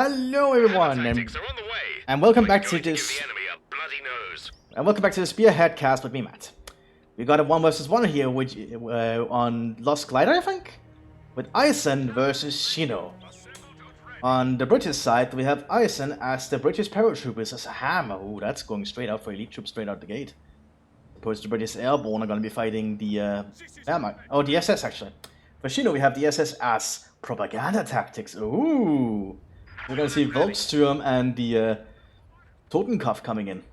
Hello everyone, and welcome back to this. And welcome back to the Spearhead cast with me, Matt. We got a 1 versus 1 here, which on Lost Glider, I think, with Ison versus Shino. On the British side, we have Ison as the British paratroopers as a hammer. Ooh, that's going straight out for elite troops, straight out the gate. Opposed to the British airborne are going to be fighting the the SS actually. For Shino, we have the SS as propaganda tactics. Ooh. We're going to see Volkssturm and the Totenkopf coming in.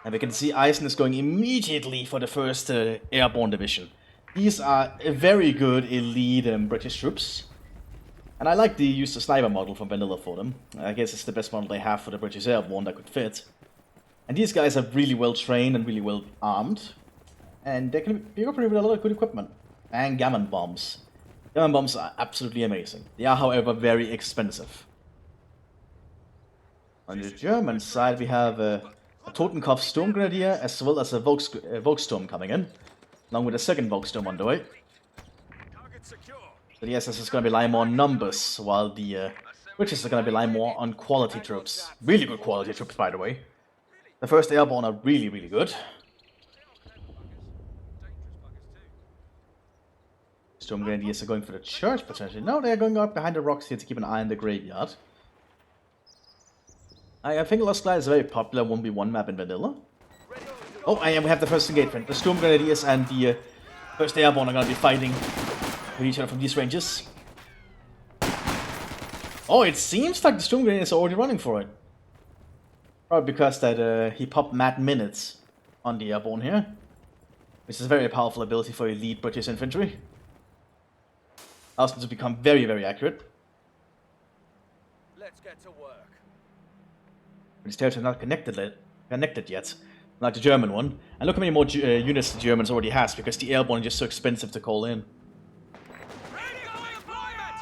And we can see Eisen is going immediately for the first airborne division. These are very good elite British troops. And I like to use the sniper model from Vanilla for them. I guess it's the best model they have for the British airborne that could fit. And these guys are really well trained and really well armed. And they can be operated with a lot of good equipment. And gammon bombs. Gammon bombs are absolutely amazing. They are, however, very expensive. On the German side, we have a Totenkopf Storm Grenadier as well as a Volkssturm coming in, along with a second Volkssturm on the way. So the SS is going to rely more on numbers, while the British are going to rely more on quality troops. Really good quality troops, by the way. The first airborne are really, really good. Storm Grenadiers are going for the church, potentially. No, they're going up behind the rocks here to keep an eye on the graveyard. I think Lost Glider is a very popular 1v1 map in Vanilla. Oh, and we have the first engagement. The Storm Grenadiers and the first Airborne are going to be fighting with each other from these ranges. Oh, it seems like the Storm Grenadiers are already running for it. Probably because that he popped mad minutes on the Airborne here. Which is a very powerful ability for elite British infantry. Allows them to become very, very accurate. Let's get to work. These territories are not connected yet, like the German one. And look how many more units the Germans already has, because the airborne is just so expensive to call in.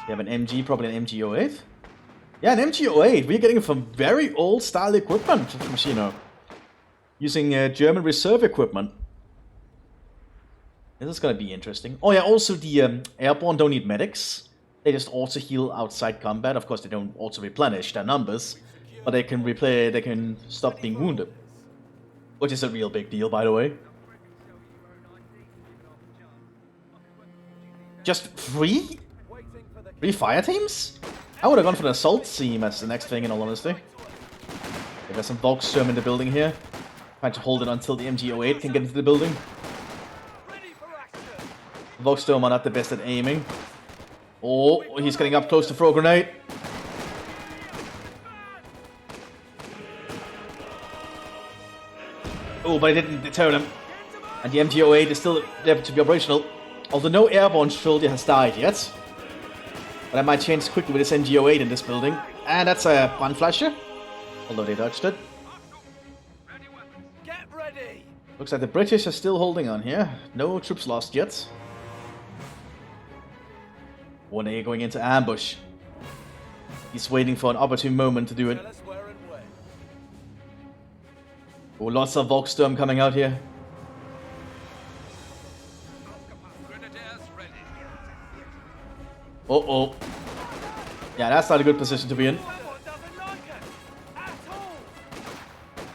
They have an MG, probably an MG08. Yeah, an MG08. We're getting it from very old style equipment from Shino. Using German reserve equipment. This is going to be interesting. Oh yeah, also the airborne don't need medics. They just auto heal outside combat. Of course, they don't auto replenish their numbers. But they can replay, they can stop being wounded. Which is a real big deal, by the way. Just three? 3 fire teams? I would have gone for the assault team as the next thing, in all honesty. They got some Volkssturm in the building here. Trying to hold it until the MG08 can get into the building. Volkssturm are not the best at aiming. Oh, he's getting up close to throw a grenade. Oh, but it didn't deter him. And the MG08 is still there to be operational. Although no airborne soldier has died yet. But that might change quickly with this MG08 in this building. And that's a Brandflasher. Although they dodged it. Get ready. Looks like the British are still holding on here. No troops lost yet. 1A going into ambush. He's waiting for an opportune moment to do it. Oh, lots of Volkssturm coming out here. Uh-oh. Yeah, that's not a good position to be in.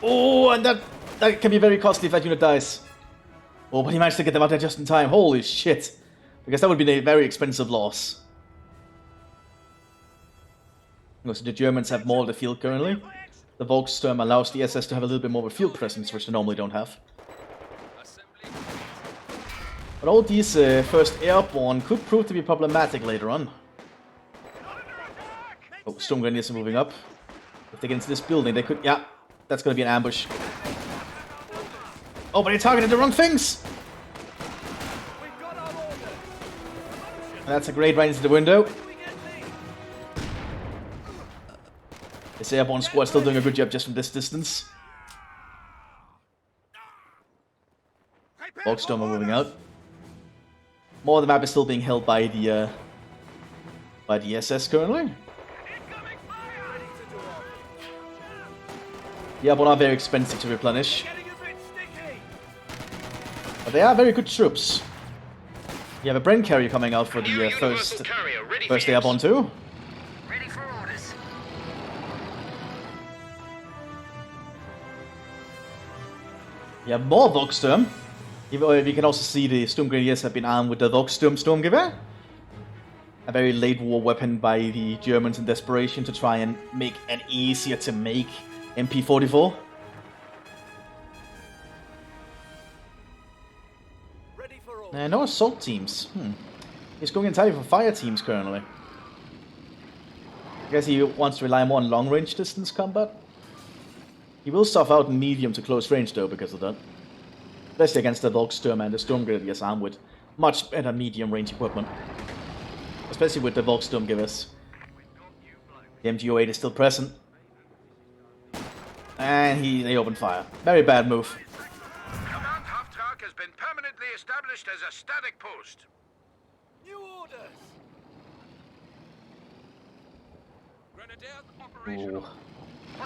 Oh, and that can be very costly if that unit dies. Oh, but he managed to get them out there just in time. Holy shit. Because that would be a very expensive loss. So the Germans have more of the field currently. The Volkssturm allows the SS to have a little bit more of a field presence, which they normally don't have. But all these first airborne could prove to be problematic later on. Oh, Storm Grenadiers are moving up. If they get into this building, they could... Yeah, that's going to be an ambush. Oh, but they targeted the wrong things! And that's a grenade right into the window. This airborne squad still doing a good job just from this distance. Volkssturm are moving out. More of the map is still being held by the SS currently. The airborne are very expensive to replenish. But they are very good troops. You have a Bren carrier coming out for the first airborne too. We have more Volksturm. We can also see the Sturmgrenadiers have been armed with the Volksturm Sturmgewehr. A very late war weapon by the Germans in desperation to try and make an easier to make MP44. No assault teams. He's going entirely for fire teams currently. I guess he wants to rely more on long-range distance combat. He will stuff out in medium to close range though because of that. Especially against the Volksturm and the Sturmgrenadiers armed with much better medium range equipment. Especially with the Volksturmgewehrs. The MG08 is still present. And they open fire. Very bad move. Command half-track has been permanently established as a static post. New orders. Grenadiers operational.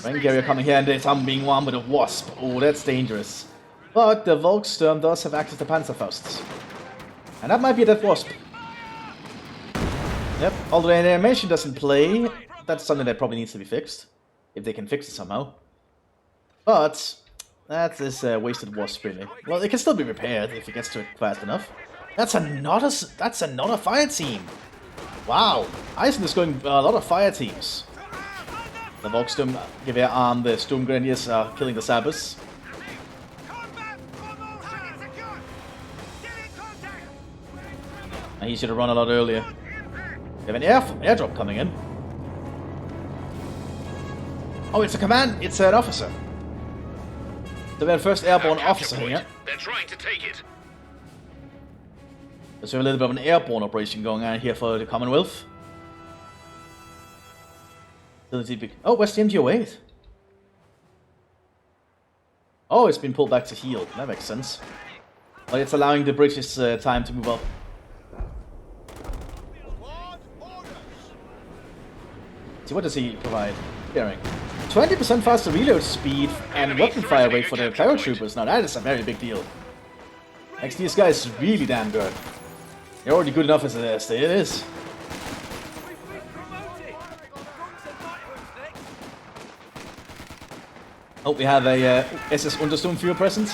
Rank area coming here and there's some being armed with a Wasp. Oh, that's dangerous. But the Volksturm does have access to Panzerfausts. And that might be that Wasp. Yep, although the animation doesn't play, that's something that probably needs to be fixed. If they can fix it somehow. But that is a wasted Wasp, really. Well, it can still be repaired if it gets to it fast enough. That's another fire team! Wow, Eisen is going a lot of fire teams. The Volksturmgewehr arm, the Sturmgrenadiers are killing the Sabers. And he should have run a lot earlier. We have an airdrop coming in. Oh, it's a command! It's an officer. So we have first airborne officer here. They're trying to take it. There's a little bit of an airborne operation going on here for the Commonwealth. Oh, where's the MG08? Oh, it's been pulled back to heal. That makes sense. But it's allowing the British time to move up. See, what does he provide? Daring. 20% faster reload speed and weapon fire rate for the paratroopers. Now that is a very big deal. Makes these guys really damn good. They're already good enough as it is. Oh, we have a SS Untersturmführer present.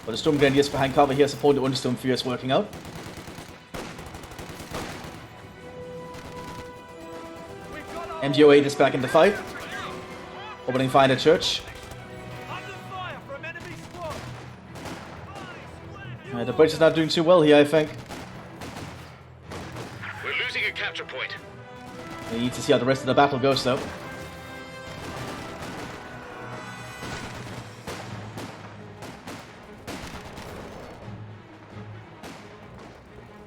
But the Sturmgrenadiers behind cover here support the Untersturmführer is working out. MG08 is back in the fight. Opening fire at church. The British is not doing too well here, I think. We're losing a capture point. We need to see how the rest of the battle goes, though.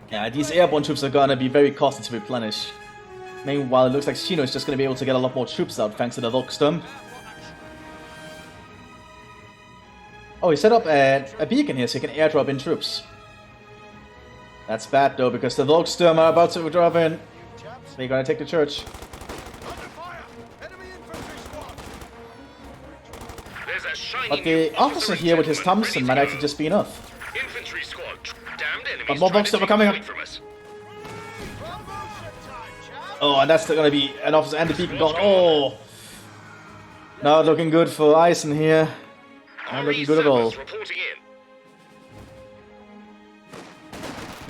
Yeah, these airborne troops are gonna be very costly to replenish. Meanwhile, it looks like Shino is just gonna be able to get a lot more troops out thanks to the Volksturm. Oh, he set up a beacon here so he can airdrop in troops. That's bad though, because the Volksturm are about to drop in. They're gonna take the church. But the officer here with his Thompson might actually just be enough. Infantry squad. Damned enemies. But more Volksturm are coming up. Oh, and that's gonna be an officer and the beacon gone. Oh! Not looking good for Eisen here. Not looking good at all. We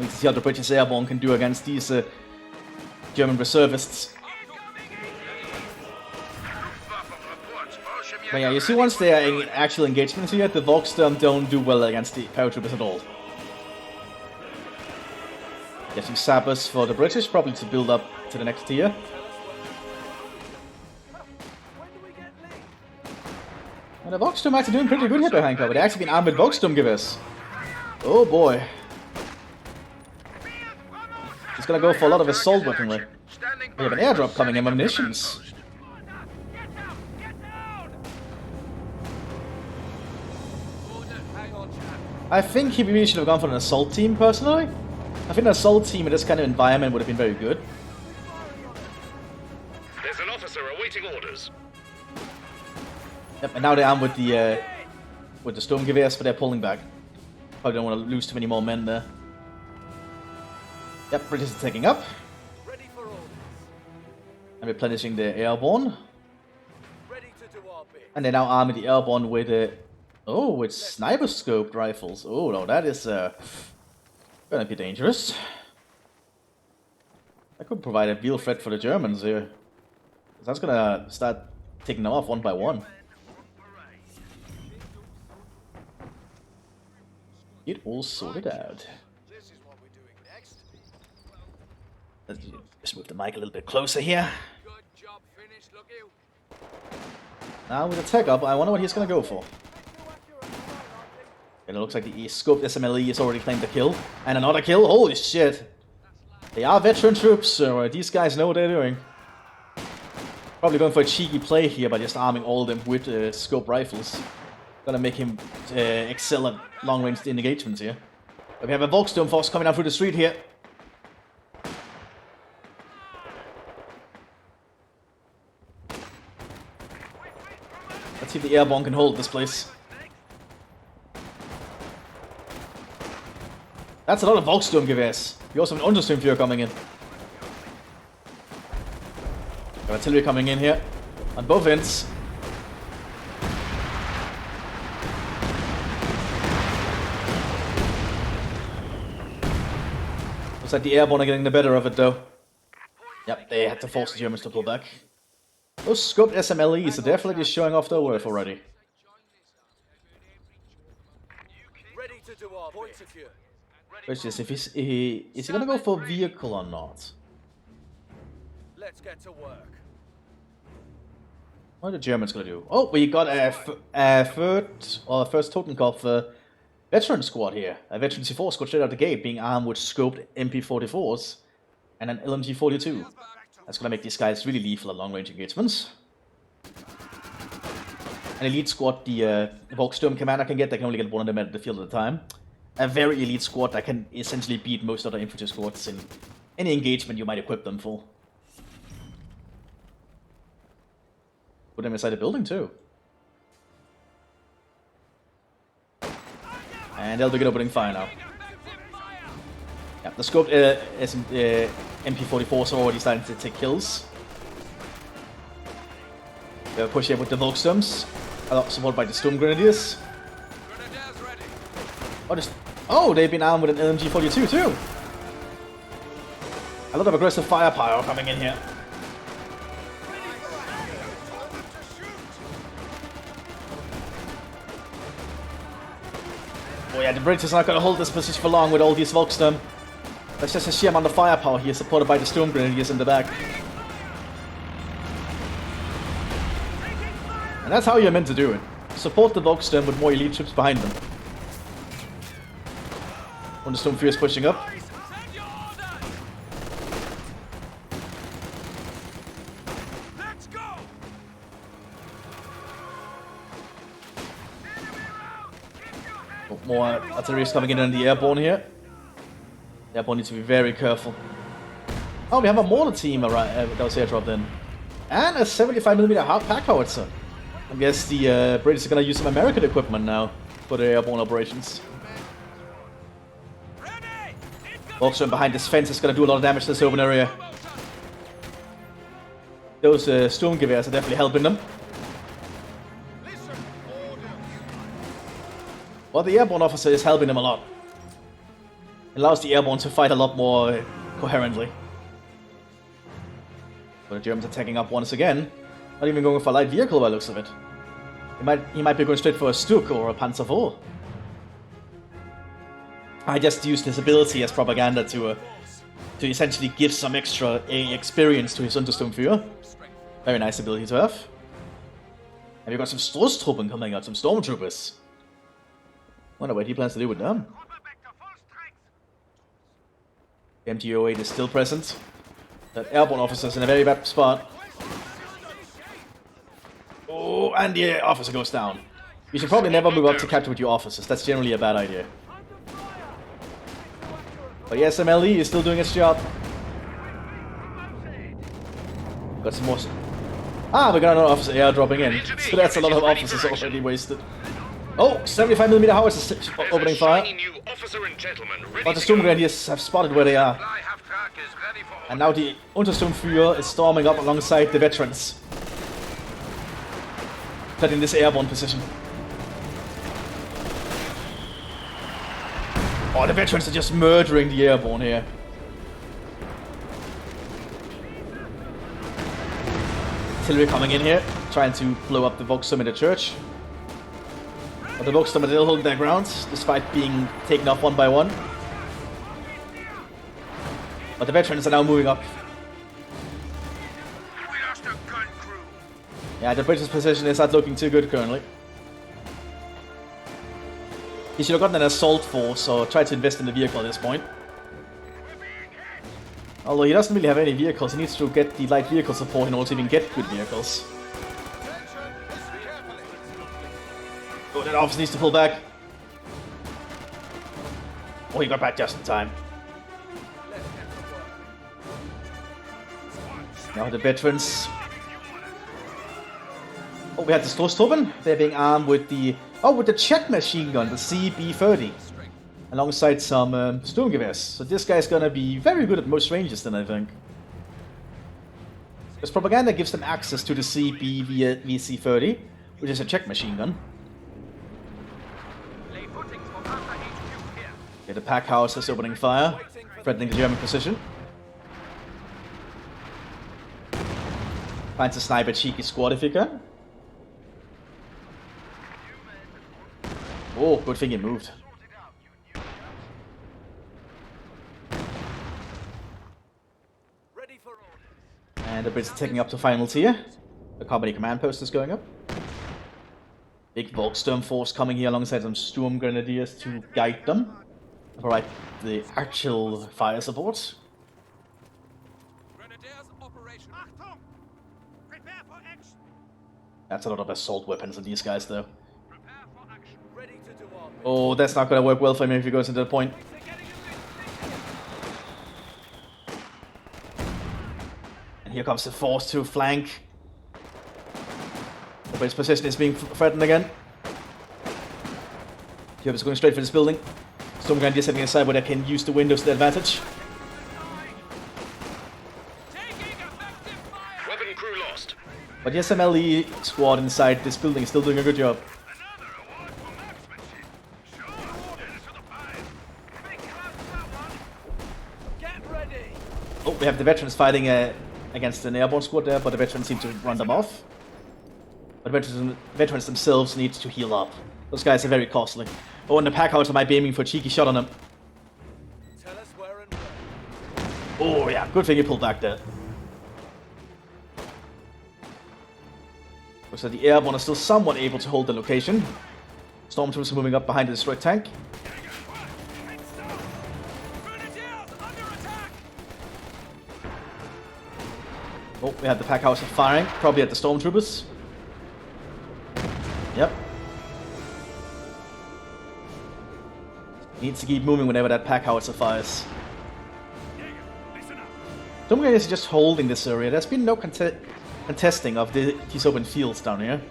need to see how the British airborne can do against these German reservists. But yeah, you see once they are in actual engagements here, the Volksturm don't do well against the paratroopers at all. Getting sappers for the British, probably to build up to the next tier. And the Volksturm are actually doing pretty good here behind cover. They've actually been armed with Volksturmgewehrs. Oh boy. He's gonna go for a lot of assault weaponry. We have an airdrop coming in, munitions. I think he really should have gone for an assault team, personally. I think an assault team in this kind of environment would have been very good. There's an officer awaiting orders. Yep, and now they're armed with the Sturmgewehrs, but they're pulling back. Probably don't want to lose too many more men there. Yep, British is taking up. And replenishing their airborne. Ready to do our And they're now arming the airborne with with sniper scoped rifles. Oh no, that is gonna be dangerous. That could provide a real threat for the Germans here. That's gonna start taking them off one by one. It all sorted out. Let's just move the mic a little bit closer here. Now with the tech up, I wonder what he's gonna go for. And it looks like the scoped SMLE has already claimed the kill. And another kill? Holy shit! They are veteran troops, so these guys know what they're doing. Probably going for a cheeky play here by just arming all of them with scope rifles. Gonna make him excel at long-range engagements here. But we have a Volksturm force coming out through the street here. Let's see if the airborne can hold this place. That's a lot of Volkssturmgewehrs. We also have an Untersturmführer coming in. Artillery coming in here on both ends. Looks like the airborne are getting the better of it though. Yep, they had to force the Germans to pull back. Those scoped SMLEs are definitely showing off their worth already. Ready to do our point secure. Which is if is he gonna go for vehicle or not? Let's get to work. What are the Germans gonna do? Oh, we got a first Totenkopf veteran squad here. A veteran C4 squad straight out the gate, being armed with scoped MP44s and an LMG42. That's gonna make these guys really lethal at long-range engagements. An elite squad, the Volkssturm commander can get. They can only get one of them at the field at a time. A very elite squad that can essentially beat most other infantry squads in any engagement you might equip them for. Put them inside the building too. And they'll begin opening fire now. Yeah, the scope MP44s are already starting to take kills. They'll push here with the Volkssturms, supported by the Storm Grenadiers. Oh, they've been armed with an LMG42 too! A lot of aggressive firepower coming in here. Oh yeah, the British are not going to hold this position for long with all these Volkssturm. That's just a sheer amount of firepower here, supported by the Storm Grenadiers in the back. And that's how you're meant to do it. Support the Volkssturm with more elite troops behind them. When the Stormführer is pushing up. More artillery is coming in on the airborne here. The airborne needs to be very careful. Oh, we have a mortar team that was airdropped in. And a 75mm pack howitzer. I guess the British are going to use some American equipment now for their airborne operations. Volkssturm behind this fence is going to do a lot of damage to this open area. Those Sturmgewehrs are definitely helping them. But the airborne officer is helping them a lot. It allows the airborne to fight a lot more coherently. But the Germans are taking up once again. Not even going for a light vehicle by the looks of it. He might be going straight for a Stuk or a Panzer IV. I just used his ability as propaganda to essentially give some extra experience to his Untersturmführer. Very nice ability to have. And we've got some Stoßtruppen coming out, some Stormtroopers. Wonder what he plans to do with them. The MT-08 is still present. That airborne officer's in a very bad spot. Oh, and the officer goes down. You should probably never move up to capture with your officers. That's generally a bad idea. But yes, MLE is still doing its job. Got some more. Ah, we got another officer airdropping in. So that's a lot of officers already wasted. Oh, 75mm howitzer is opening fire. But the Storm Grenadiers have spotted where they are. And now the Untersturmführer is storming up alongside the veterans. in this airborne position. Oh, the veterans are just murdering the airborne here. Artillery coming in here, trying to blow up the Volksturm in the church. But the Volksturm are still holding their ground, despite being taken off one by one. But the veterans are now moving up. We lost a gun crew. Yeah, the British position is not looking too good currently. He should have gotten an assault force or tried to invest in the vehicle at this point. Although he doesn't really have any vehicles, he needs to get the light vehicle support in order to even get good vehicles. Oh, that officer needs to pull back. Oh, he got back just in time. Now the veterans. Oh, we had the Stoßtruppen. They're being armed with the Czech machine gun, the CB-30, alongside some Sturmgewehrs. So this guy's gonna be very good at most ranges, then I think. Because propaganda gives them access to the CB-VC-30, which is a Czech machine gun. Okay, the pack house is opening fire, threatening the German position. Finds a sniper cheeky squad if you can. Oh, good thing he moved. And the Brits are taking up to final tier. The company command post is going up. Big Volksturm force coming here alongside some Sturm Grenadiers to guide them. Provide the actual fire support. That's a lot of assault weapons on these guys, though. Oh, that's not going to work well for him if he goes into the point. And here comes the force to flank. The British position is being threatened again. Kiev is going straight for this building. Storm Grenadier setting aside where they can use the windows to their advantage. Weapon crew lost. But the SMLE squad inside this building is still doing a good job. Oh, we have the veterans fighting against an airborne squad there, but the veterans seem to run them off. But the veterans themselves need to heal up. Those guys are very costly. Oh, and the pack house might be aiming for a cheeky shot on them. Oh yeah, good thing he pulled back there. So the airborne are still somewhat able to hold the location. Stormtroopers are moving up behind the destroyed tank. Oh, we have the pack house firing, probably at the Stormtroopers. Yep. Needs to keep moving whenever that pack house fires. Some guys are just holding this area. There's been no contesting of these open fields down here.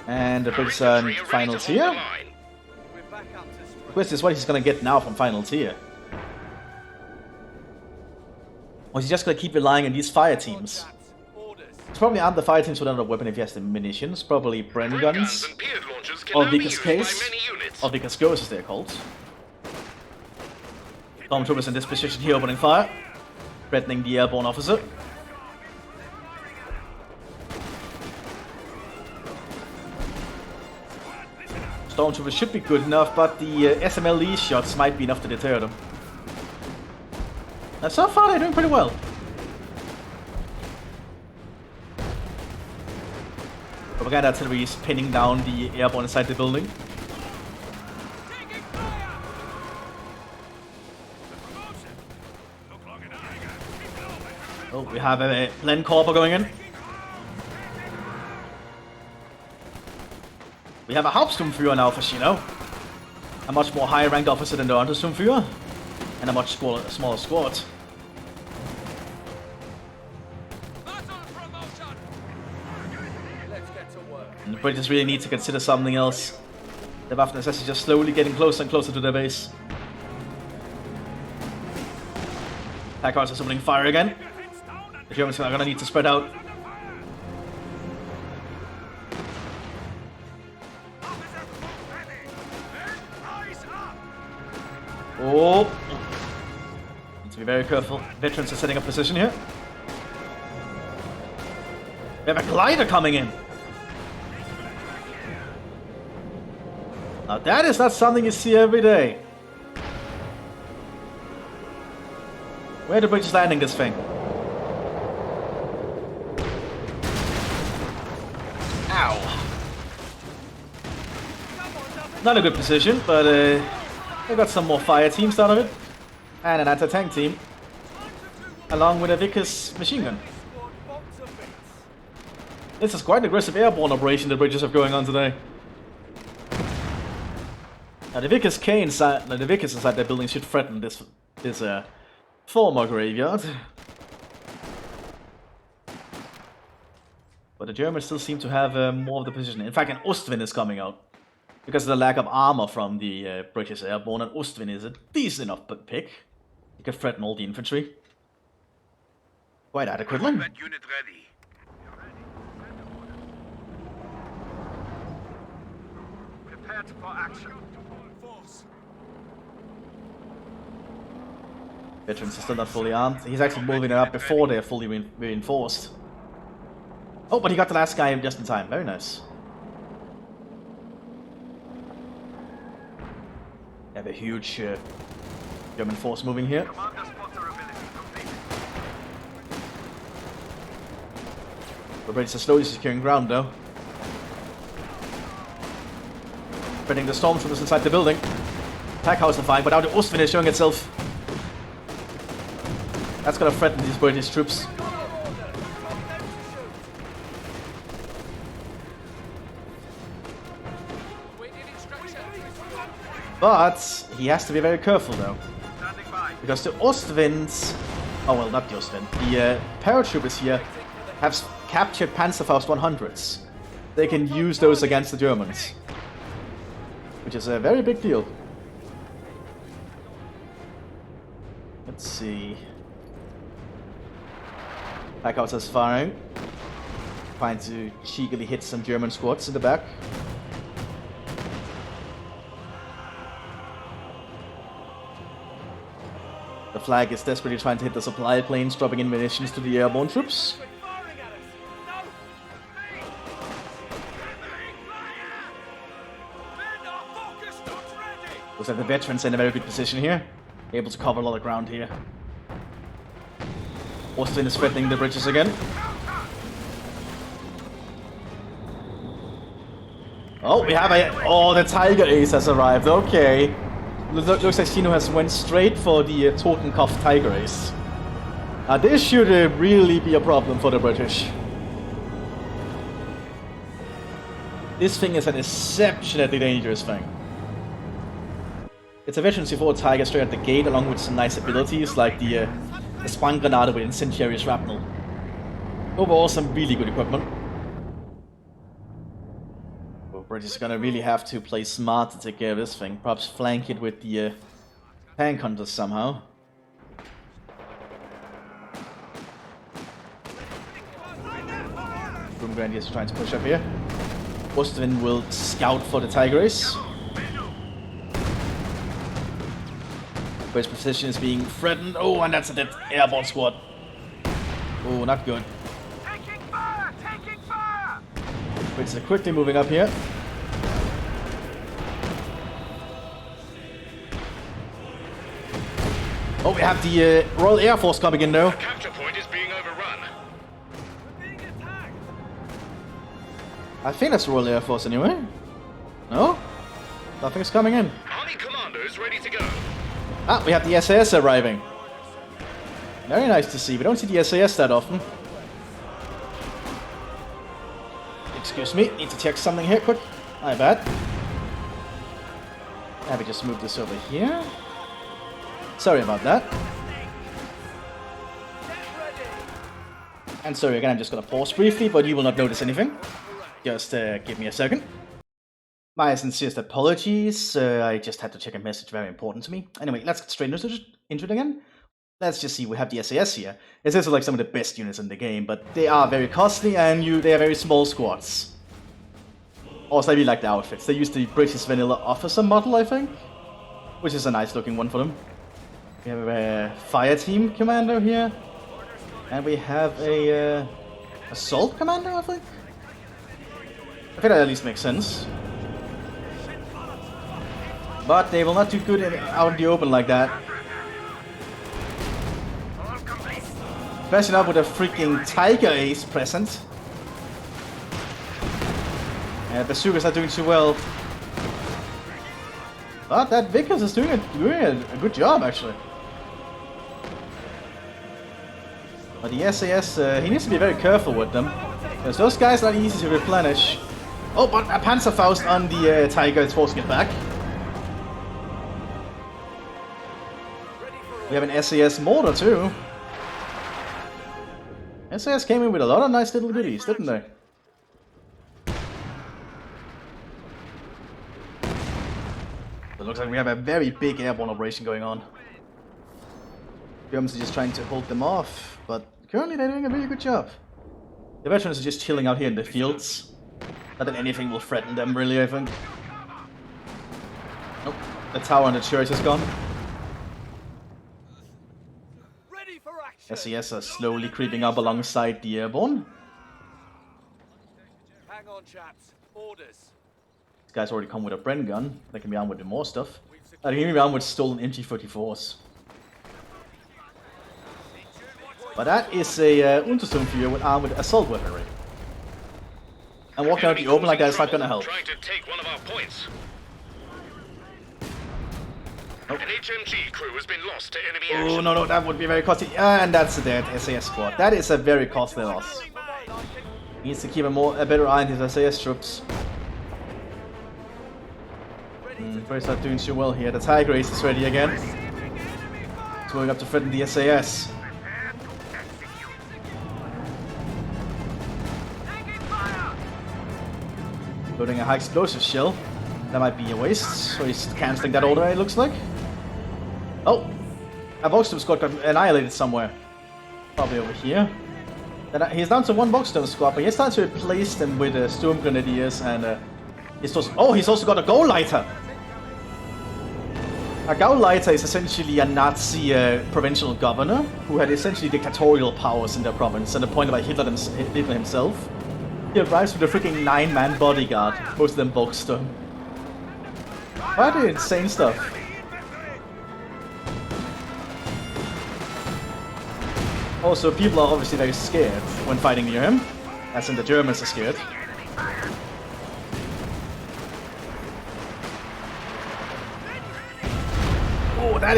And the British are in final tier. The question is what he's going to get now from final tier. Or is he just going to keep relying on these fire teams? It's probably aren't the fire teams with another weapon if he has the munitions. Probably Bren guns. Or Vickers case. Or Vickers Ghost as they're called. Stormtroopers in this position here opening fire. Threatening the airborne officer. Stormtroopers should be good enough, but the SMLE shots might be enough to deter them. Now, so far they're doing pretty well. Propaganda artillery is pinning down the airborne inside the building. Oh, we have a Len Corporal going in. We have a Hauptsturmführer now for Shino. A much more high ranked officer than the Untersturmführer. And a much smaller squad. And the British really need to consider something else. The Waffen is just slowly getting closer and closer to their base. Pack horse is opening fire again. The Germans are going to need to spread out. Oh! Need to be very careful. Veterans are setting up position here. We have a glider coming in! Now that is not something you see every day. Where are the British landing this thing? Ow! Not a good position, but they got some more fire teams out of it. And an anti-tank team. Along with a Vickers machine gun. This is quite an aggressive airborne operation the British have going on today. Now the Vickers inside their building should threaten this former graveyard. But the Germans still seem to have more of the position. In fact, an Ostwind is coming out. Because of the lack of armor from the British airborne, an Ostwind is a decent enough pick. You can threaten all the infantry. Quite adequately. Unit ready. Prepared for action. Veterans are still not fully armed. He's actually moving it up before they're fully reinforced. Oh, but he got the last guy just in time. Very nice. They have a huge German force moving here. The British are slowly securing ground though. Spreading the stormtroopers inside the building. Attack house is fine, but now the Ostwind is showing itself. That's gonna threaten these British troops. But he has to be very careful though. Because the Ostwinds... Oh well, not the Ostwind. The paratroopers here have captured Panzerfaust 100s. They can use those against the Germans. Which is a very big deal. Let's see... Packhouse is firing. Trying to cheekily hit some German squads in the back. The flag is desperately trying to hit the supply planes, dropping in munitions to the airborne troops. Looks like the veterans are in a very good position here. Able to cover a lot of ground here. Ostwind is threatening the British again. Oh, we have a... Oh, the Tiger Ace has arrived. Okay. Looks like Shino has went straight for the Totenkopf Tiger Ace. Now this should really be a problem for the British. This thing is an exceptionally dangerous thing. It's a veteran C4 Tiger straight at the gate, along with some nice abilities like the Sprang-Granate with incendiary shrapnel. Overall, some really good equipment. Well, British is gonna really have to play smart to take care of this thing. Perhaps flank it with the tank hunters somehow. Boom Grandiers trying to push up here. Ostwind will scout for the Tiger Ace. His position is being threatened. Oh, and that's a dead airborne squad. Oh, not good. Taking fire! Taking fire! Brits are quickly moving up here. Oh, we have the Royal Air Force coming in now. The capture point is being overrun. We're being attacked. I think that's the Royal Air Force anyway. No? Nothing's coming in. Army commandos ready to go. Ah, we have the SAS arriving. Very nice to see. We don't see the SAS that often. Excuse me, need to check something here quick. My bad. Let me just move this over here. Sorry about that. And sorry again, I'm just gonna pause briefly, but you will not notice anything. Just give me a second. My sincerest apologies, I just had to check a message very important to me. Anyway, let's get straight into it again. Let's just see, we have the SAS here. This is like some of the best units in the game, but they are very costly and they are very small squads. Also, I really like the outfits. They use the British Vanilla Officer model, I think. which is a nice looking one for them. We have a fire team commander here, and we have a assault commander, I think. I think that at least makes sense. But they will not do good out in the open like that. Especially not with a freaking Tiger Ace present. The bazookas are doing too well. But that Vickers is doing a good job, actually. But the SAS, he needs to be very careful with them. Because those guys are easy to replenish. Oh, but a Panzerfaust on the Tiger is forcing it back. We have an SAS mortar too. SAS came in with a lot of nice little goodies, didn't they? It looks like we have a very big airborne operation going on. Germans are just trying to hold them off, but currently they're doing a really good job. The veterans are just chilling out here in the fields. Not that anything will threaten them, really, I think. Nope, the tower and the church is gone. SES are slowly creeping up alongside the airborne. Hang on, chaps. Orders. This guy's already come with a Bren gun. They can be armed with more stuff. They can be armed with stolen MG-34s. But that is a Untersturmführer armed with assault weaponry. And walking out the open like that is not gonna help. Trying to take one of our points. An HMG crew has been lost to enemy action. Oh, no, that would be very costly. And that's a dead SAS squad. That is a very costly loss. He needs to keep a better eye on his SAS troops. First not doing too well here. The Tiger Ace is ready again. It's going up to threaten the SAS. Loading a high explosive shell. That might be a waste, so he's cancelling that order, it looks like. Oh! A Volksturm squad got annihilated somewhere. Probably over here. Then he's down to one Volksturm squad, but he's starting to replace them with Sturm Grenadiers and he's also got a Gauleiter! A Gauleiter is essentially a Nazi provincial governor who had essentially dictatorial powers in their province and appointed by Hitler himself. He arrives with a freaking 9-man bodyguard, most of them Volksturm. Quite insane stuff. Also, people are obviously very scared when fighting near him, as in the Germans are scared. Oh, that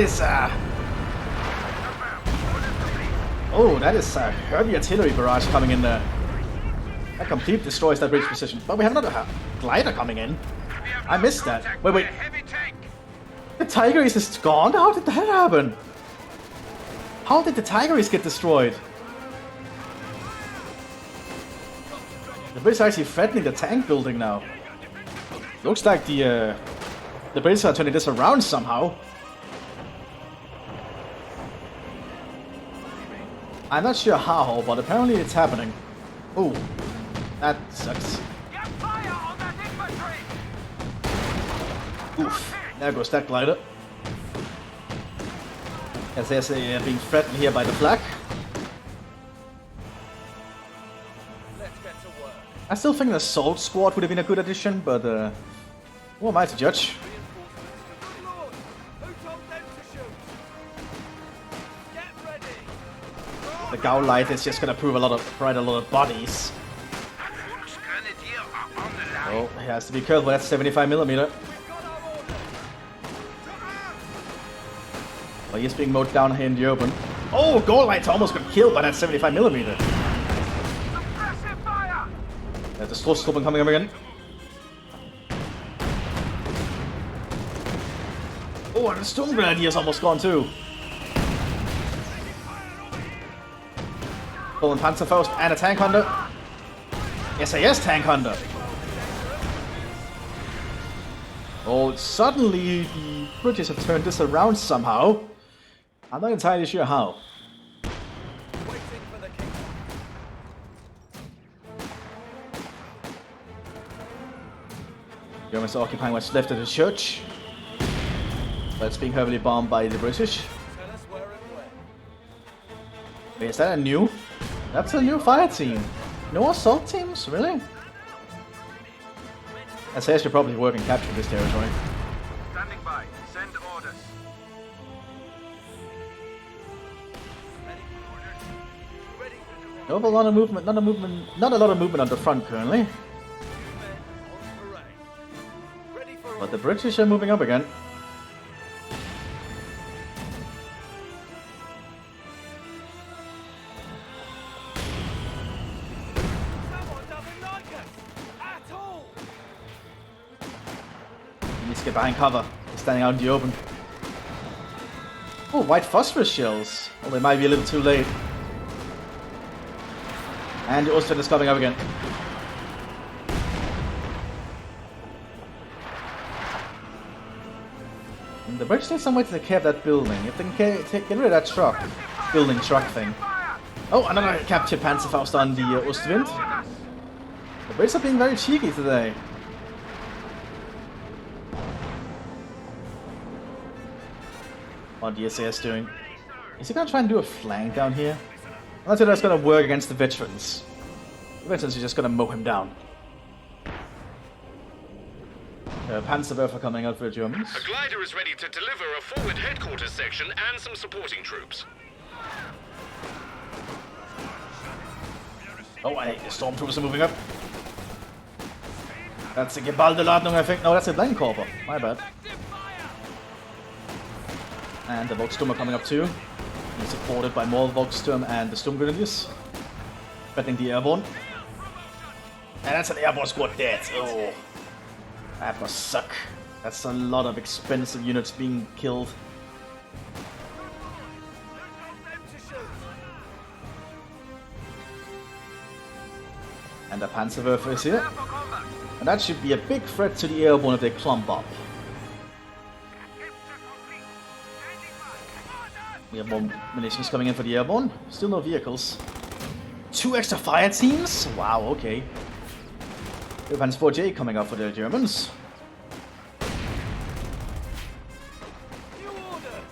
is a heavy artillery barrage coming in there. That completely destroys that bridge position. But we have another glider coming in. I missed that. Wait. The Tiger Ace is gone? How did that happen? How did the Tiger Ace get destroyed? The British are actually threatening the tank building now. Looks like the British are turning this around somehow. I'm not sure how, but apparently it's happening. Oh, that sucks. Oof, there goes that glider. As they're being threatened here by the flak. Let's get to work. I still think an assault squad would have been a good addition, but who am I to judge? Lord, who told them to shoot? Get ready. The Gauleiter is just gonna prove a lot of bodies. Oh, he has to be careful. That's 75mm. Well, he's being mowed down here in the open. Oh, Gauleiter almost got killed by that 75mm. The Stoßtruppen coming up again. Oh, and the Sturm Grenadiers almost gone too. Stolen Panzerfaust and a tank hunter. SAS tank hunter. Oh, suddenly the British have turned this around somehow. I'm not entirely sure how. Waiting for the king. Germans are occupying what's left of the church. But it's being heavily bombed by the British. Tell us where and when. Wait, is that a new? That's a new fire team. No assault teams? Really? SAS should probably work and capture this territory. Standing by. Send orders. No, a lot of movement, not a lot of movement on the front currently. But the British are moving up again. Someone doesn't like us at all. He needs to get behind cover. He's standing out in the open. Oh, white phosphorus shells. Well, they might be a little too late. And the Ostwind is coming up again. And the British need some way to take care of that building. If they can get rid of that truck, building truck thing. Oh, another captured Panzerfaust on the Ostwind. The Brits are being very cheeky today. What the SAS doing? Is he gonna try and do a flank down here? That's it, that's gonna work against the veterans. The veterans are just gonna mow him down. Panzerwerfer coming out for the Germans. A glider is ready to deliver a forward headquarters section and some supporting troops. Oh, and the stormtroopers are moving up. That's a Gebalde-Ladung, I think. No, that's a Blankenkorper. My bad. And the Volkssturm are coming up too. He's supported by more Volkssturm and the Sturmgrenadiers. Threatening the airborne. And that's an airborne squad dead. Oh, that must suck. That's a lot of expensive units being killed. And the Panzerwerfer is here. And that should be a big threat to the airborne if they clump up. We have more munitions coming in for the airborne. Still no vehicles. 2 extra fire teams? Wow, okay. We have 4J coming up for the Germans.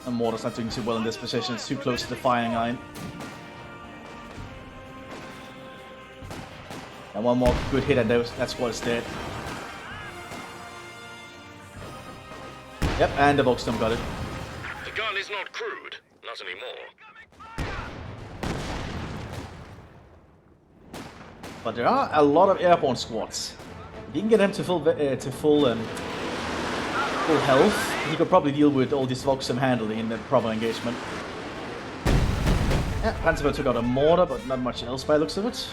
And Mortar's not doing too well in this position. It's too close to the firing line. And one more good hit and that squad is dead. Yep, and the Volkssturm got it. The gun is not crude. Not anymore. But there are a lot of airborne squads. If you can get them to full health, he could probably deal with all this Volkssturm handling in the proper engagement. Yeah, Panzerwerfer took out a mortar, but not much else by the looks of it.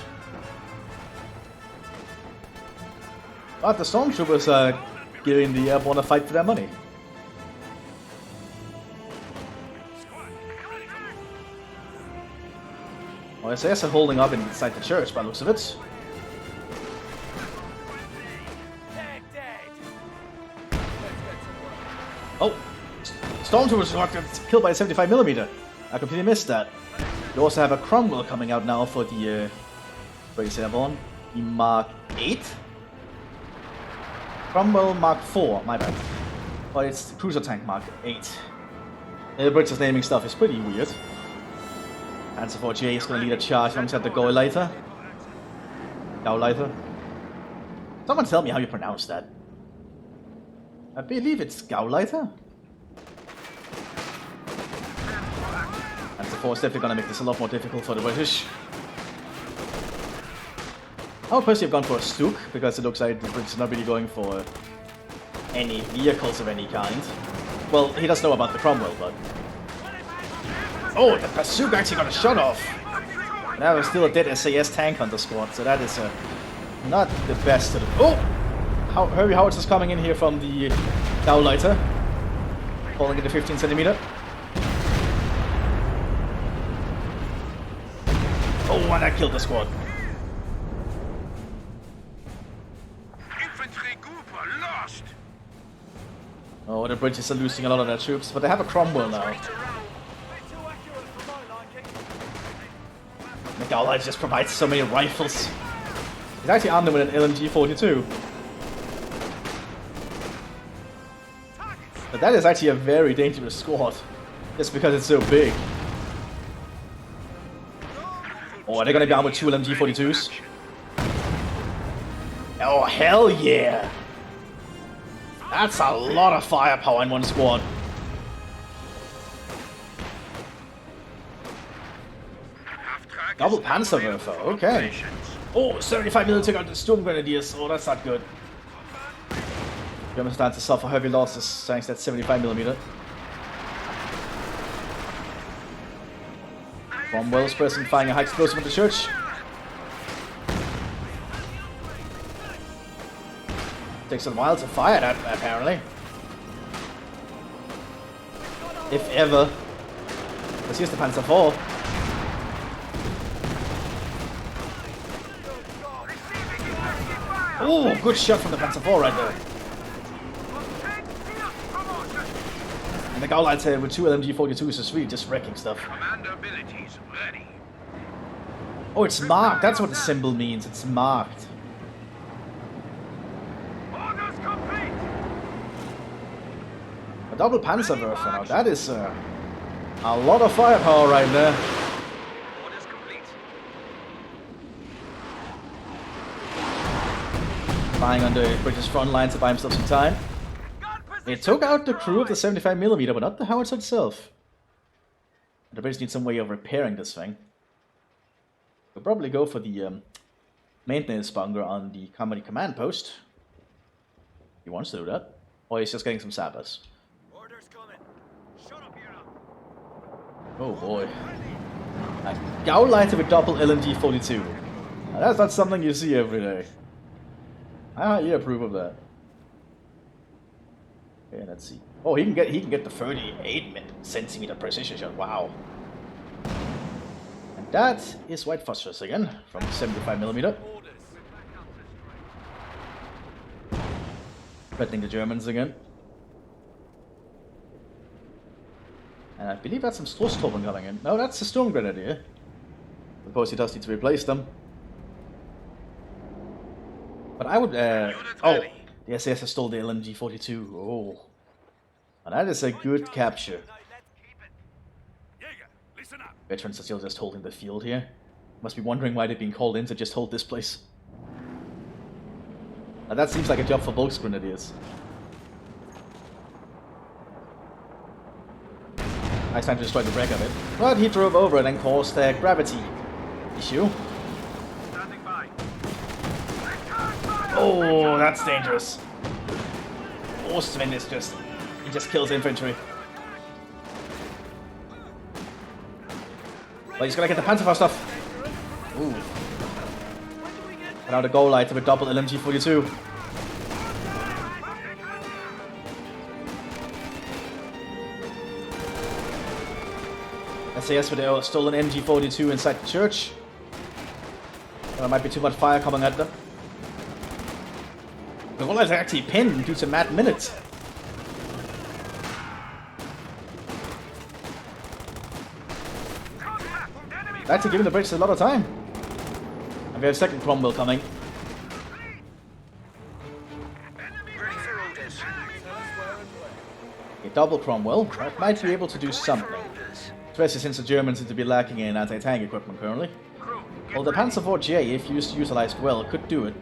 But the stormtroopers are giving the airborne a fight for their money. Well, SAS are holding up inside the church by the looks of it. Oh! Stormtroopers got killed by a 75mm. I completely missed that. You also have a Cromwell coming out now for the British Airborne. The Mark 8? Cromwell Mark 4, my bad. But it's the cruiser tank Mark 8. The British naming stuff is pretty weird. Panzer 4J is going to lead a charge alongside the Gauleiter. Gauleiter. Someone tell me how you pronounce that. I believe it's Gauleiter. Panzer 4 is definitely going to make this a lot more difficult for the British. I would personally have gone for a Stuk, because it looks like the British are not really going for any vehicles of any kind. Well, he does know about the Cromwell, but... Oh, the Pursuit actually got a shot off! Now there's still a dead SAS tank on the squad, so that is not the best of the... Oh! Heavy howitzers coming in here from the Gauleiter. Falling into 15cm. Oh, and that killed the squad. Infantry group are lost. Oh, the British are losing a lot of their troops, but they have a Cromwell now. The Gauleiter just provides so many rifles. He's actually armed with an LMG-42. The But that is actually a very dangerous squad. Just because it's so big. Oh, are they gonna be armed with 2 LMG-42s? Oh, hell yeah! That's a lot of firepower in one squad. Double Panzerwerfer, okay. Oh, 75mm took out the Sturm Grenadiers. Oh, that's not good. Germans starting to suffer heavy losses thanks to that 75mm. Cromwell's present firing a high explosive at the church. Takes a while to fire that, apparently. If ever. Because here's the Panzer IV. Oh, good shot from the Panzer IV right there. And the Gauleiter with 2 LMG-42s is really just wrecking stuff. Commander abilities ready. Oh, it's marked. That's what the symbol means. It's marked. Orders complete. A double Panzerwerfer now. That is a lot of firepower right there. Orders complete. Flying on the British front line to buy himself some time. It took out the crew of the 75mm, but not the howitzer itself. The British need some way of repairing this thing. We'll probably go for the maintenance bunker on the company command post. He wants to do that. Or he's just getting some sappers. Orders coming. Shut up, here. Oh boy. A Gauleiter with double LMG-42. Now, that's not something you see every day. I highly approve of that. Okay, let's see. Oh, he can get the 38cm precision shot. Wow. And that is white phosphorus again from 75mm. Threatening the Germans again. And I believe that's some Stoßtruppen coming in. No, that's the Sturm Grenadier. Of course, he does need to replace them. But I would. Oh, the SAS has stole the LMG-42. Oh. And that is a good capture. Veterans are still just holding the field here. Must be wondering why they're being called in to just hold this place. Now that seems like a job for Volksgrenadiers. Nice time to destroy the wreck of it. But he drove over it and caused a gravity issue. Oh, that's dangerous. Ostman is just... he just kills infantry. But he's gonna get the Panzerfaust stuff. Ooh. And now the Gauleiter with double LMG-42. SAS with a stolen MG-42 inside the church. There might be too much fire coming at them. The Gauleiter actually pinned due to mad minutes. Actually giving the British a lot of time. And we have second Cromwell coming. A double Cromwell. That might be able to do something. Especially since the Germans seem to be lacking in anti-tank equipment currently. Well, the Panzer IV-J, if utilized well, could do it.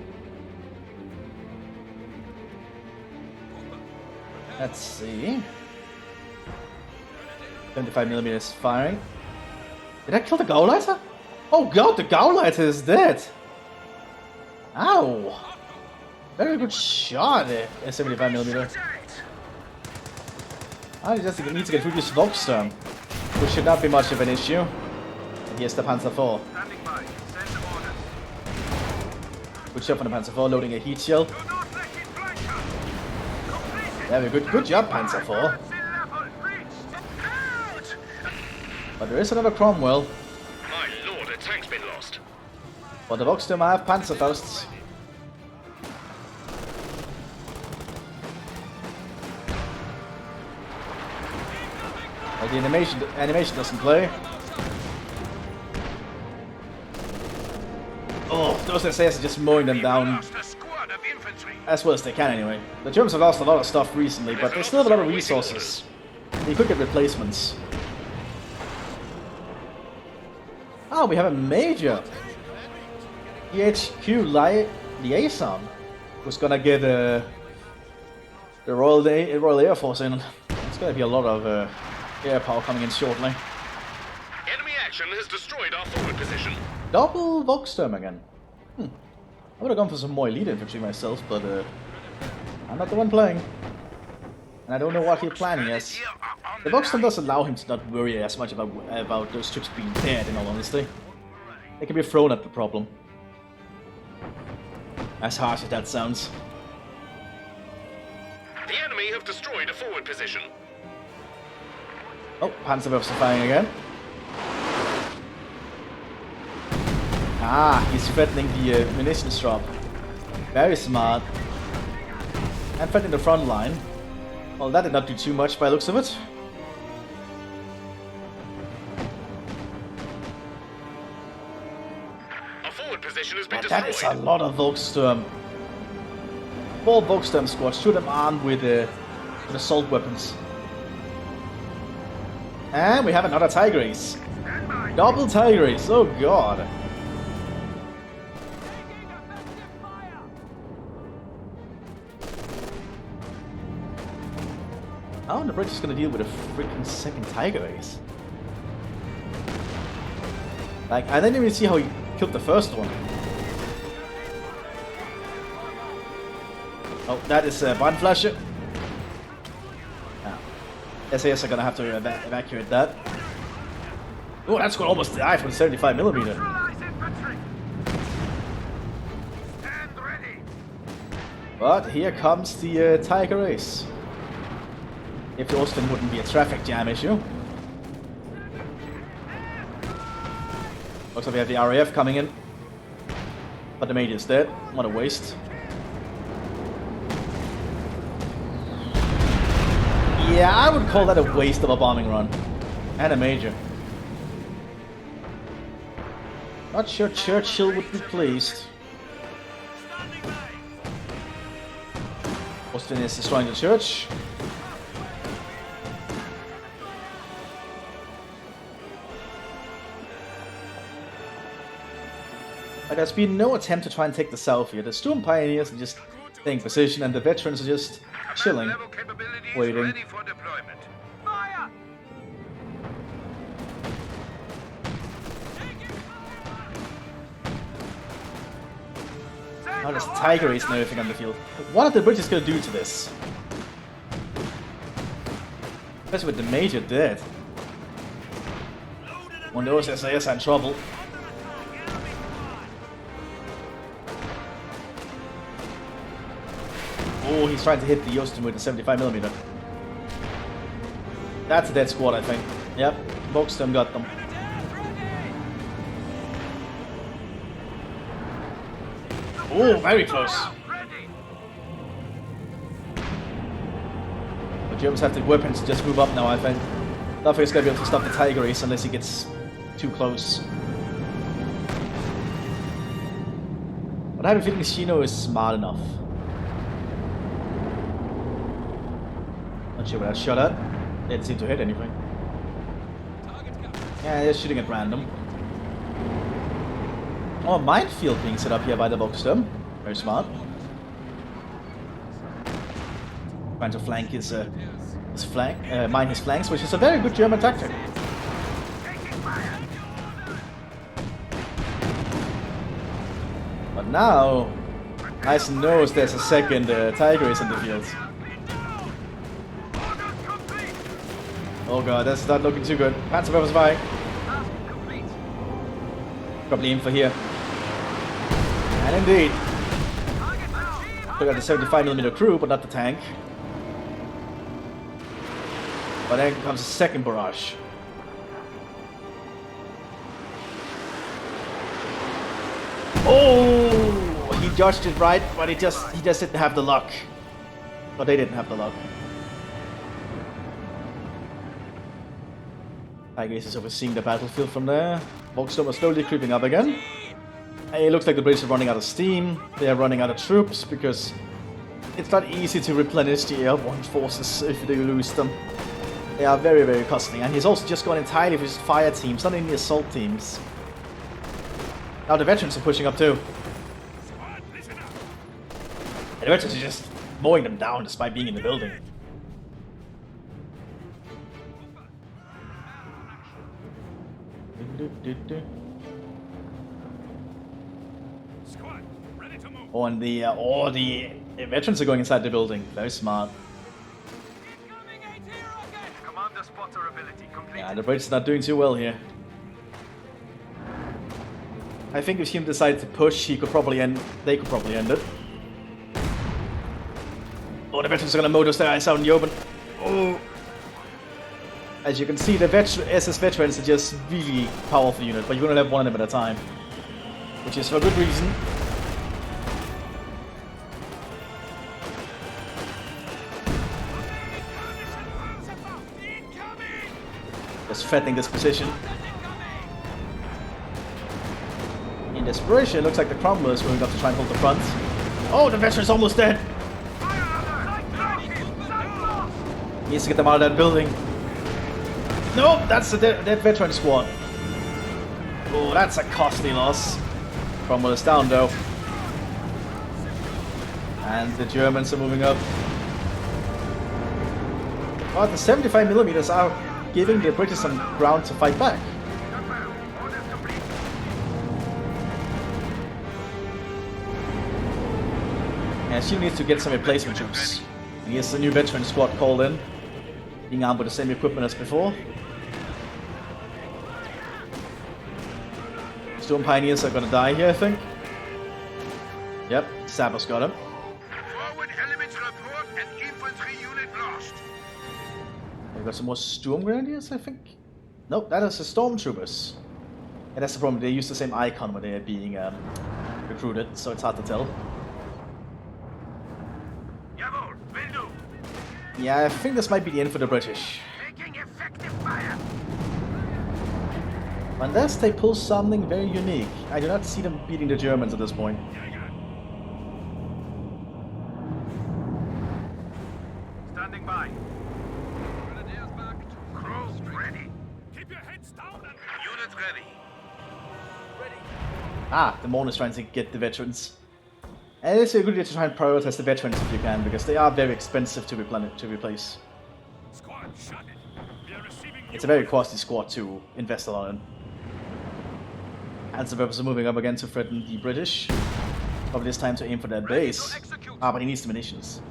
Let's see. 75mm is firing. Did I kill the Gauleiter? Oh god, the Gauleiter is dead! Ow! Very good shot there, 75mm. I just need to get through this Volksturm, which should not be much of an issue. And here's the Panzer IV. Good shot from the Panzer IV, loading a heat shield. Very good. Good job, Panzer IV. But there is another Cromwell. My lord, a tank's been lost. But the Volksturm have Panzerfausts. But the animation doesn't play. Oh, those SAS are just mowing them down. infantry. As well as they can, anyway. The Germans have lost a lot of stuff recently, but they still have a lot of resources. They could get replacements. Oh, we have a major HQ liaison who's gonna get the Royal Air Force in. It's gonna be a lot of air power coming in shortly. Enemy action has destroyed our forward position. Double Volksturm again. I would have gone for some more elite infantry myself, but I'm not the one playing. And I don't know what he's planning as. The Volksturm does allow him to not worry as much about those troops being dead, in all honesty. They can be thrown at the problem. As harsh as that sounds. The enemy have destroyed a forward position. Oh, Panzerwerfs are firing again. Ah, he's threatening the munitions drop. Very smart. And threatening the front line. Well, that did not do too much by the looks of it. Our forward position has been And destroyed. that is a lot of Volksturm. 4 Volksturm squads, 2 of them armed with assault weapons. And we have another Tiger Ace. Double Tiger Ace, oh god. How the British is gonna deal with a freaking second Tiger Ace? Like, I didn't even see how he killed the first one. Oh, that is Brandflasche. SAS are gonna have to evacuate that. Oh, that's gonna almost die from 75mm. Neutralize infantry. Stand ready. But here comes the Tiger Ace. If the Austin wouldn't be a traffic jam issue. Looks like we have the RAF coming in. But the Major's dead. What a waste. Yeah, I would call that a waste of a bombing run. And a Major. Not sure Churchill would be pleased. Austin is destroying the church. But there's been no attempt to try and take the south here. The Storm Pioneers are just staying position and the veterans are just chilling, Level capabilities waiting. ready for deployment. Fire! Now there's Tiger Ace and everything on the field. What are the British going to do to this? Especially with the Major dead. One knows SAS are in trouble. Oh, he's trying to hit the Yosten with the 75mm. That's a dead squad, I think. Yep, Volksturm got them. Oh, very close. The Germans have the weapons to just move up now, I think. Nothing's gonna be able to stop the Tiger Ace unless he gets too close. But I have a feeling Shino is smart enough. Not sure what that shot at. Didn't seem to hit anything. Yeah, they're shooting at random. Oh, a minefield being set up here by the Volksturm. Very smart. Trying to flank his mine his flanks, which is a very good German tactic. But now, nice knows there's a second Tiger Ace in the field. Oh god, that's not looking too good. Panzerwerfer firing. Probably aim for here. And indeed. Took out the 75mm crew, but not the tank. But then comes a second barrage. Oh, he judged it right, but he just didn't have the luck. But they didn't have the luck. Tiger Ace is overseeing the battlefield from there. Volksturm are slowly creeping up again. It looks like the British are running out of steam. They are running out of troops because it's not easy to replenish the airborne forces if they lose them. They are very, very costly. And he's also just gone entirely for his fire teams, not in the assault teams. Now the veterans are pushing up too. And the veterans are just mowing them down despite being in the building. Oh, and the veterans are going inside the building. Very smart. Commander spotter ability complete. Yeah, the British are not doing too well here. I think if Hume decided to push, they could probably end it. Oh, the veterans are gonna mow those guys out in the open. Oh. As you can see, the SS veterans are just really powerful unit, but you can only have one of them at a time. Which is for good reason. Just threatening this position. In desperation, it looks like the Cromwell's moving up to try and hold the front. Oh, the veteran's almost dead! He needs to get them out of that building. No, that's the dead veteran squad. Oh, that's a costly loss. Cromwell is down though. And the Germans are moving up. Oh, the 75mm are giving the British some ground to fight back. And she needs to get some replacement troops. And here's the new veteran squad called in, being armed with the same equipment as before. Storm Pioneers are gonna die here, I think. Yep, Saber's got him. Forward elements report and infantry unit lost. We've got some more Storm Grenadiers, I think. Nope, that is the Stormtroopers. And that's the problem, they use the same icon when they're being recruited, so it's hard to tell. Jawohl, will do. Yeah, I think this might be the end for the British. Taking effective fire. Unless they pull something very unique. I do not see them beating the Germans at this point. Standing by. Grenadiers back to Crow ready. Keep your heads down and units ready. Ah, the Mon is trying to get the veterans. And it's a good idea to try and prioritize the veterans if you can, because they are very expensive to replace. Squad, shut it. We are receiving It's a very costly squad to invest a lot in. And Suburbs are moving up again to threaten the British. Probably this time to aim for that base. Ah, but he needs the munitions.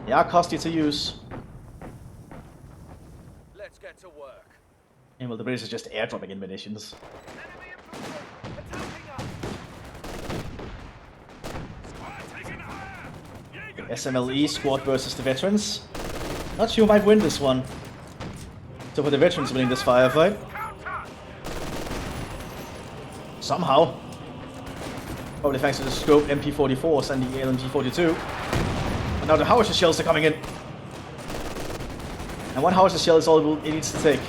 They are costly to use. Let's get to work. And well, the British are just airdropping in munitions. Enemy infantry attacking us. Squad taking fire. SMLE squad versus the veterans. Not sure who might win this one. So for the veterans winning this firefight. Somehow. Probably thanks to the scope MP44s and the LMG42. And now the howitzer shells are coming in. And one howitzer shell is all it needs to take.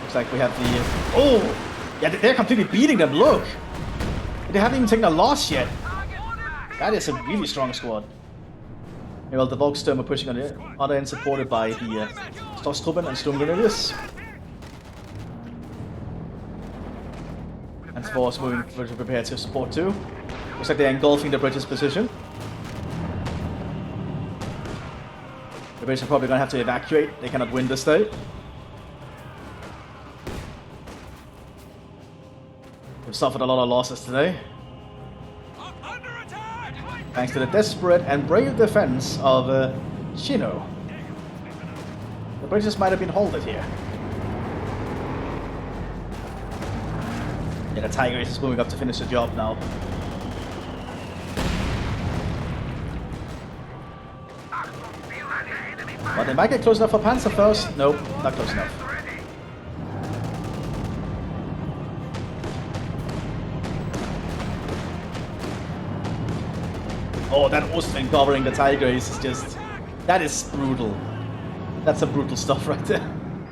Looks like we have the... Oh! Yeah, they're completely beating them, look! They haven't even taken a loss yet. That is a really strong squad. Yeah, well, the Volkssturm are pushing on the other end, supported by the Stoßtruppen and Sturmgrenadiers. And Force moving to prepare to support too. Looks like they're engulfing the British position. The British are probably going to have to evacuate. They cannot win this day. They've suffered a lot of losses today. Thanks to the desperate and brave defense of Chino. The British might have been halted here. Yeah, the Tiger is moving up to finish the job now. But they might get close enough for Panzer first. Nope, not close enough. Oh, that Ostwind covering the Tiger is just... That is brutal. That's some brutal stuff right there.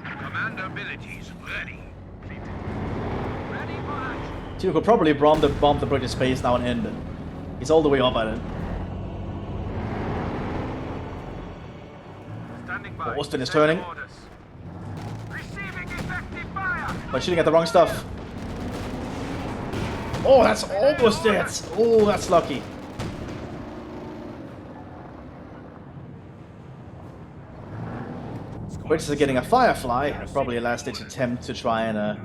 Commander, You could probably bomb the British base now and end it. He's all the way up at it. Standing by. Austin is turning. Orders. Receiving effective fire. But shooting at the wrong stuff. Oh, that's almost it. Oh, that's lucky. British are getting a Firefly. Probably a last-ditch attempt to try and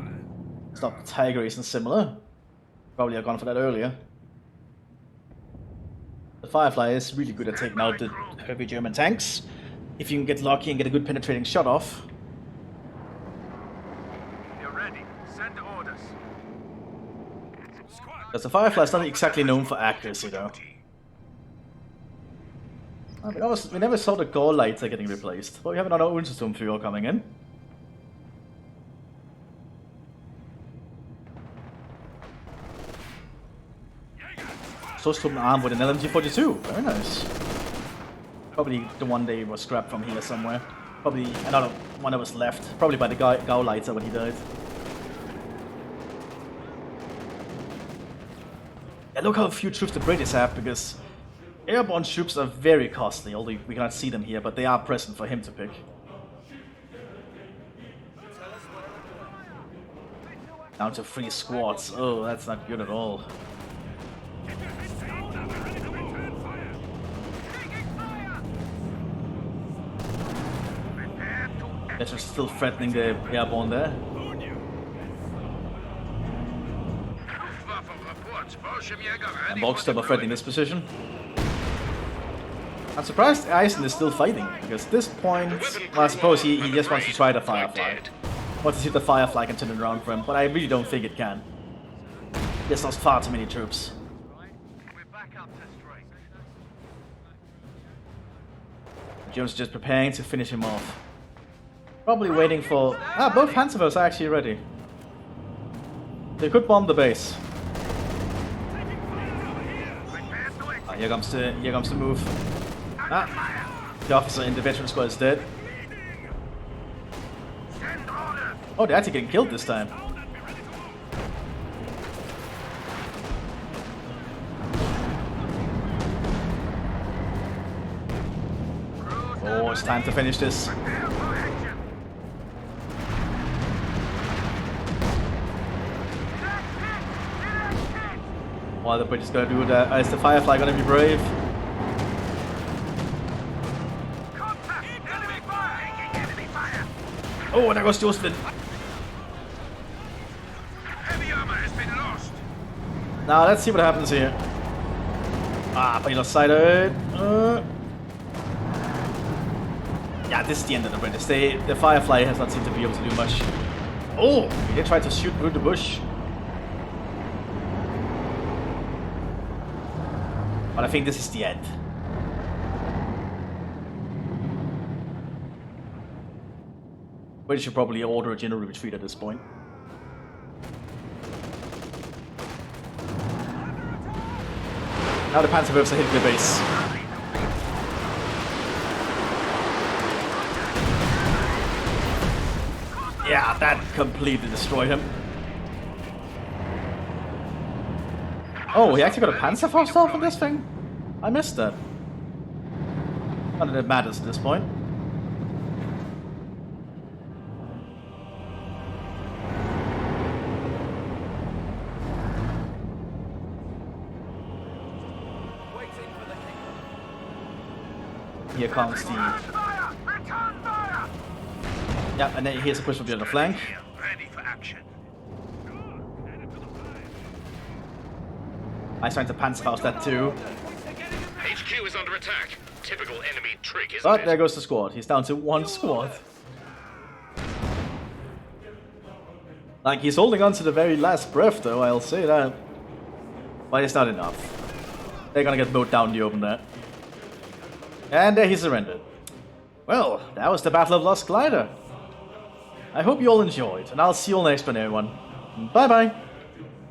stop the Tigers and similar. Probably have gone for that earlier. The Firefly is really good at taking out the heavy German tanks. If you can get lucky and get a good penetrating shot off. You're ready. Send orders. Because the Firefly is not exactly known for accuracy, though. We never saw the Gore Lighter getting replaced, but we have another Untersturmführer coming in. Sturmarm with an LMG-42, very nice. Probably the one they was scrapped from here somewhere. Probably another one that was left, probably by the Gauleiter when he died. Yeah, look how few troops the British have, because airborne troops are very costly, although we cannot see them here, but they are present for him to pick. Down to 3 squads. Oh, that's not good at all. They're just still threatening the airborne there. And Volkswagen are threatening this position. I'm surprised Eisen is still fighting, because at this point, well, I suppose he just wants to try the Firefly. Wants to see if the Firefly can turn it around for him, but I really don't think it can. There's lost far too many troops. The Germans are just preparing to finish him off. Probably waiting for... Ah, both Panzervers are actually ready. They could bomb the base. Ah, here comes the move. Ah, the officer in the veteran squad is dead. Oh, they're actually getting killed this time. Oh, it's time to finish this. What are the British gonna do that? Is the Firefly gonna be brave? Oh, there goes Justin. Heavy armor has been lost. Now let's see what happens here. Ah, but he lost sight of it. Yeah, this is the end of the British. The Firefly has not seemed to be able to do much. Oh, he did try to shoot through the bush. But I think this is the end. British should probably order a general retreat at this point. Now the Panzerwürfs are hitting the base. Yeah, that completely destroyed him. Oh, he actually got a Panzerfaust off on this thing? I missed that. None of it matters at this point. Here comes the... Yeah, and then here's a push from the other flank. Ready for action. I started to Panzerfaust that too. HQ is under attack. Typical enemy trick, isn't But it? there goes the squad. He's down to 1 squad. Like, he's holding on to the very last breath though, I'll say that. But it's not enough. They're gonna get mowed down the open there. And there he surrendered. Well, that was the Battle of Lost Glider. I hope you all enjoyed, and I'll see you all next one, everyone. Bye bye!